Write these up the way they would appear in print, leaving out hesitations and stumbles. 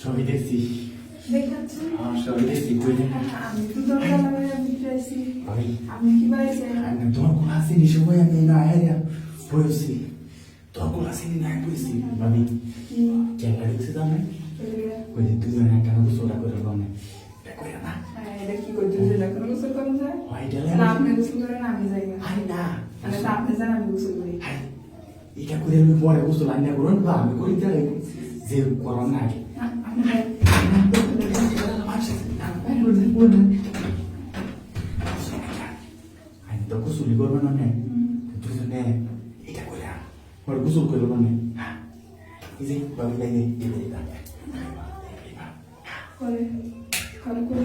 সবই দেখছি সবই দেখছি তোমার কোন আসেনি সবাই আমি না বসছি তোর কোন আসেনি না বসছি ভাবি ক্যামেরা দেখছি তো আমি ওই যে দুজনে একটা গোসলটা করে বলনে করে না কি করতে গোসল করা যায় আপনি গোসল করেন আমি যাই না আপনি যান আমি গোসল করি এটা করে আমি পরে গোসল আনিয়া করুন বা আমি করি তাহলে যে করার না আগে আমি তো গোসলই করবো না দুজনে এটা করে ওর গোসল করবো না এই যে বাবু ভাই করে করে করে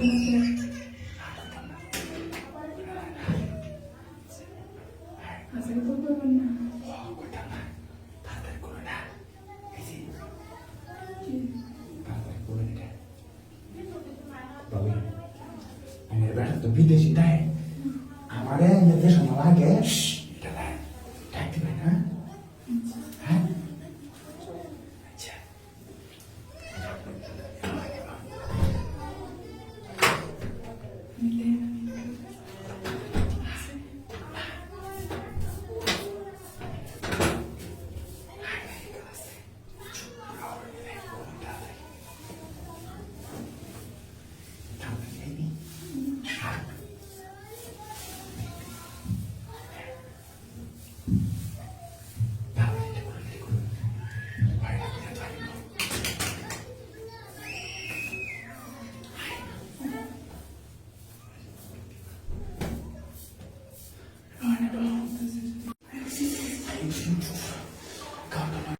আজকে তো করবেন না তো বিদেশি তাই আমারে দেশ লাগে থাকতে পারে না হ্যাঁ আচ্ছা